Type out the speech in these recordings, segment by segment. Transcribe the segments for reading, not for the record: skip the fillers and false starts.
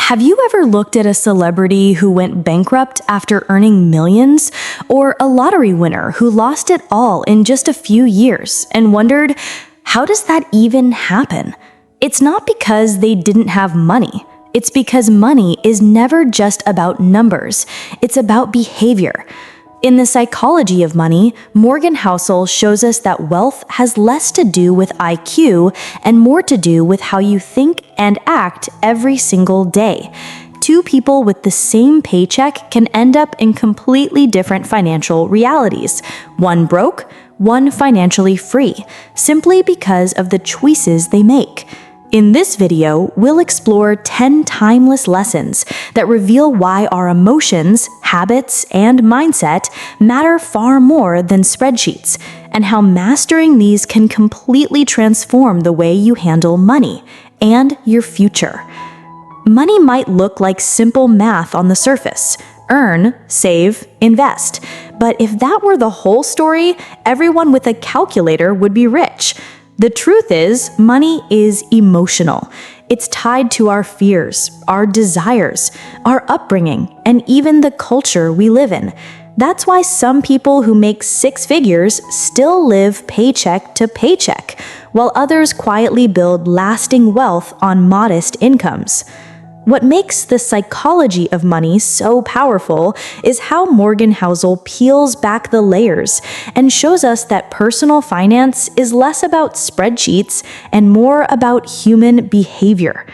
Have you ever looked at a celebrity who went bankrupt after earning millions? Or a lottery winner who lost it all in just a few years and wondered, how does that even happen? It's not because they didn't have money. It's because money is never just about numbers. It's about behavior. In the psychology of money, Morgan Housel shows us that wealth has less to do with IQ and more to do with how you think and act every single day. Two people with the same paycheck can end up in completely different financial realities. One broke, one financially free, simply because of the choices they make. In this video, we'll explore 10 timeless lessons that reveal why our emotions, habits, and mindset matter far more than spreadsheets, and how mastering these can completely transform the way you handle money and your future. Money might look like simple math on the surface: earn, save, invest. But if that were the whole story, everyone with a calculator would be rich. The truth is, money is emotional. It's tied to our fears, our desires, our upbringing, and even the culture we live in. That's why some people who make six figures still live paycheck to paycheck, while others quietly build lasting wealth on modest incomes. What makes the psychology of money so powerful is how Morgan Housel peels back the layers and shows us that personal finance is less about spreadsheets and more about human behavior.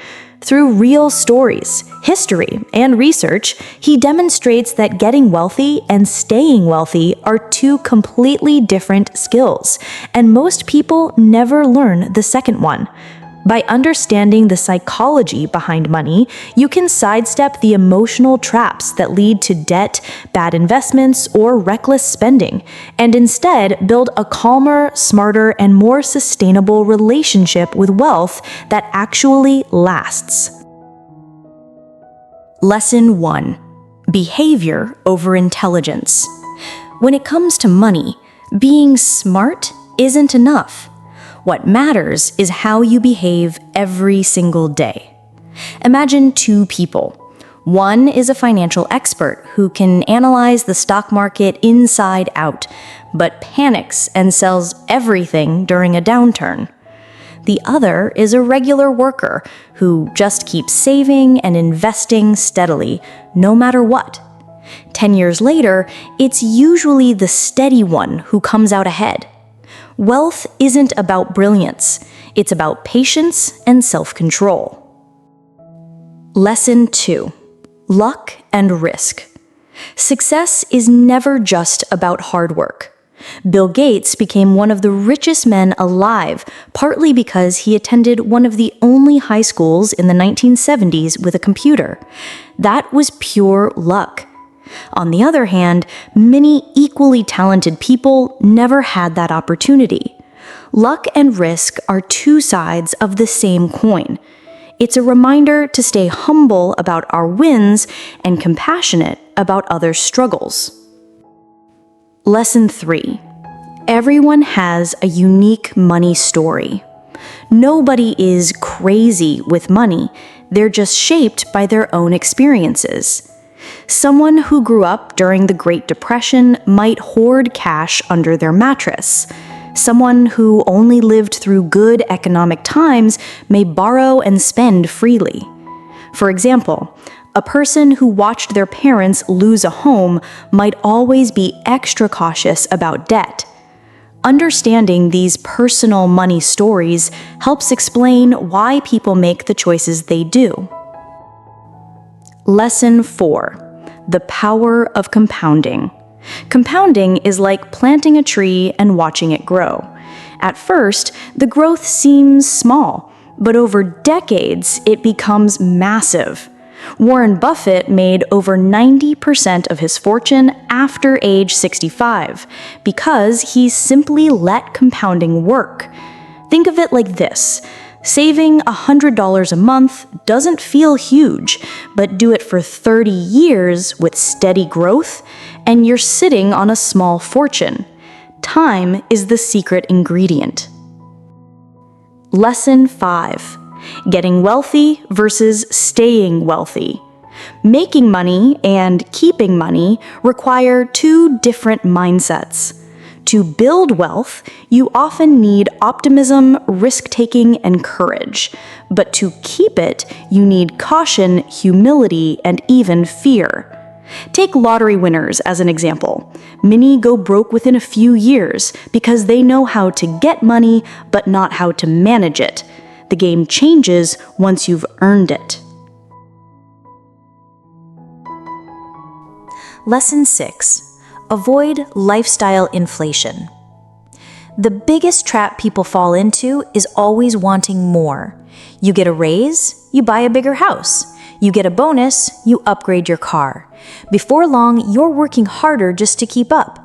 Through real stories, history, and research, he demonstrates that getting wealthy and staying wealthy are two completely different skills, and most people never learn the second one. By understanding the psychology behind money, you can sidestep the emotional traps that lead to debt, bad investments, or reckless spending, and instead build a calmer, smarter, and more sustainable relationship with wealth that actually lasts. Lesson 1: Behavior over intelligence. When it comes to money, being smart isn't enough. What matters is how you behave every single day. Imagine two people. One is a financial expert who can analyze the stock market inside out, but panics and sells everything during a downturn. The other is a regular worker who just keeps saving and investing steadily, no matter what. 10 years later, it's usually the steady one who comes out ahead. Wealth isn't about brilliance. It's about patience and self-control. Lesson 2: Luck and risk. Success is never just about hard work. Bill Gates became one of the richest men alive, partly because he attended one of the only high schools in the 1970s with a computer. That was pure luck. On the other hand, many equally talented people never had that opportunity. Luck and risk are two sides of the same coin. It's a reminder to stay humble about our wins and compassionate about others' struggles. Lesson 3: Everyone has a unique money story. Nobody is crazy with money. They're just shaped by their own experiences. Someone who grew up during the Great Depression might hoard cash under their mattress. Someone who only lived through good economic times may borrow and spend freely. For example, a person who watched their parents lose a home might always be extra cautious about debt. Understanding these personal money stories helps explain why people make the choices they do. Lesson 4: The power of compounding. Compounding is like planting a tree and watching it grow. At first, the growth seems small, but over decades, it becomes massive. Warren Buffett made over 90% of his fortune after age 65 because he simply let compounding work. Think of it like this. Saving $100 a month doesn't feel huge, but do it for 30 years with steady growth, and you're sitting on a small fortune. Time is the secret ingredient. Lesson 5: getting wealthy versus staying wealthy. Making money and keeping money require two different mindsets. To build wealth, you often need optimism, risk-taking, and courage. But to keep it, you need caution, humility, and even fear. Take lottery winners as an example. Many go broke within a few years because they know how to get money, but not how to manage it. The game changes once you've earned it. Lesson 6. Avoid lifestyle inflation. The biggest trap people fall into is always wanting more. You get a raise, you buy a bigger house. You get a bonus, you upgrade your car. Before long, you're working harder just to keep up.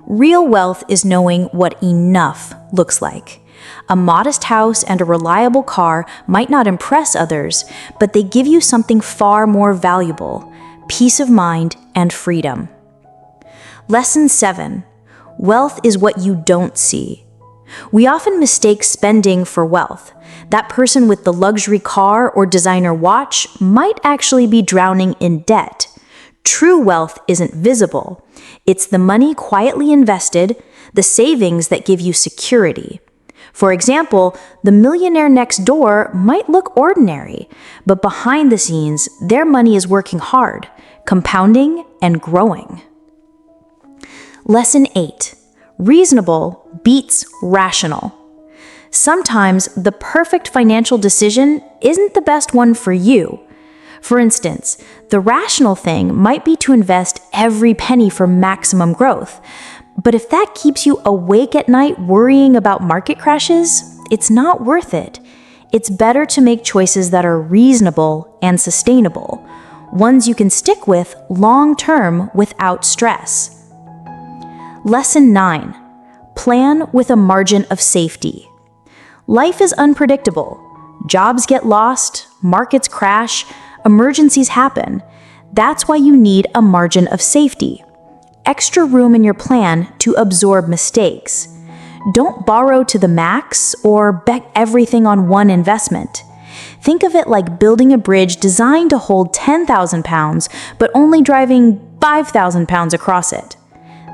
Real wealth is knowing what enough looks like. A modest house and a reliable car might not impress others, but they give you something far more valuable: peace of mind and freedom. Lesson 7. Wealth is what you don't see. We often mistake spending for wealth. That person with the luxury car or designer watch might actually be drowning in debt. True wealth isn't visible. It's the money quietly invested, the savings that give you security. For example, the millionaire next door might look ordinary, but behind the scenes, their money is working hard, compounding and growing. Lesson 8. Reasonable beats rational. Sometimes the perfect financial decision isn't the best one for you. For instance, the rational thing might be to invest every penny for maximum growth. But if that keeps you awake at night worrying about market crashes, it's not worth it. It's better to make choices that are reasonable and sustainable, ones you can stick with long-term without stress. Lesson 9. Plan with a margin of safety. Life is unpredictable. Jobs get lost, markets crash, emergencies happen. That's why you need a margin of safety. Extra room in your plan to absorb mistakes. Don't borrow to the max or bet everything on one investment. Think of it like building a bridge designed to hold 10,000 pounds, but only driving 5,000 pounds across it.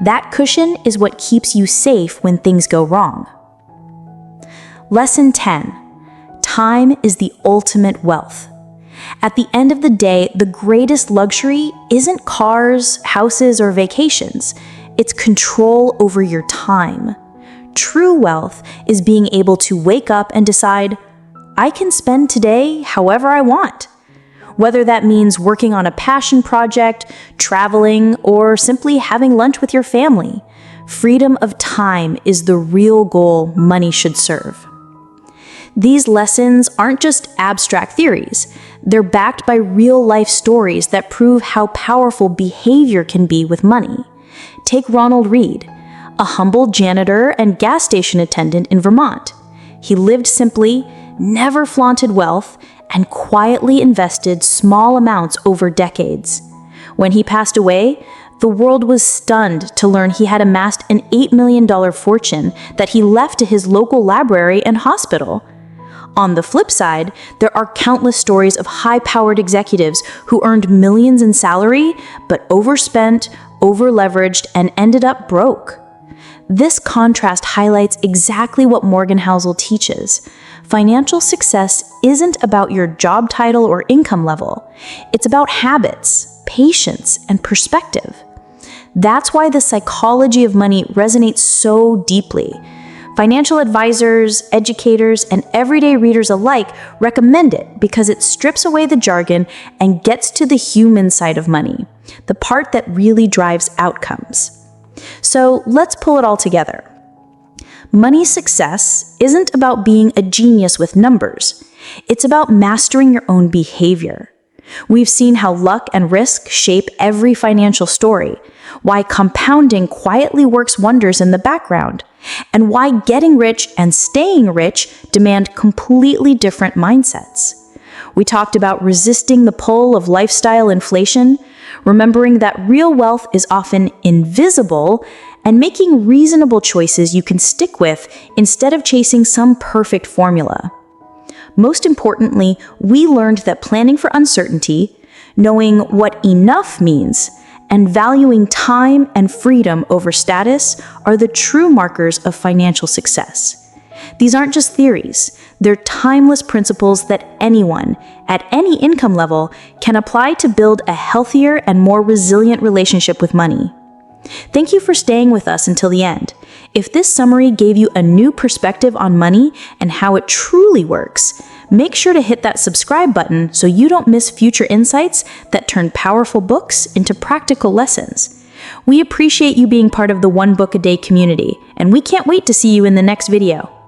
That cushion is what keeps you safe when things go wrong. Lesson 10. Time is the ultimate wealth. At the end of the day, the greatest luxury isn't cars, houses, or vacations. It's control over your time. True wealth is being able to wake up and decide, I can spend today however I want. Whether that means working on a passion project, traveling, or simply having lunch with your family, freedom of time is the real goal money should serve. These lessons aren't just abstract theories. They're backed by real-life stories that prove how powerful behavior can be with money. Take Ronald Read, a humble janitor and gas station attendant in Vermont. He lived simply, never flaunted wealth, and quietly invested small amounts over decades. When he passed away, the world was stunned to learn he had amassed an $8 million fortune that he left to his local library and hospital. On the flip side, there are countless stories of high-powered executives who earned millions in salary, but overspent, over-leveraged, and ended up broke. This contrast highlights exactly what Morgan Housel teaches. Financial success isn't about your job title or income level. It's about habits, patience, and perspective. That's why the psychology of money resonates so deeply. Financial advisors, educators, and everyday readers alike recommend it because it strips away the jargon and gets to the human side of money, the part that really drives outcomes. So let's pull it all together. Money success isn't about being a genius with numbers. It's about mastering your own behavior. We've seen how luck and risk shape every financial story, why compounding quietly works wonders in the background, and why getting rich and staying rich demand completely different mindsets. We talked about resisting the pull of lifestyle inflation, remembering that real wealth is often invisible, and making reasonable choices you can stick with instead of chasing some perfect formula. Most importantly, we learned that planning for uncertainty, knowing what enough means, and valuing time and freedom over status are the true markers of financial success. These aren't just theories, they're timeless principles that anyone, at any income level, can apply to build a healthier and more resilient relationship with money. Thank you for staying with us until the end. If this summary gave you a new perspective on money and how it truly works, make sure to hit that subscribe button so you don't miss future insights that turn powerful books into practical lessons. We appreciate you being part of the One Book a Day community, and we can't wait to see you in the next video.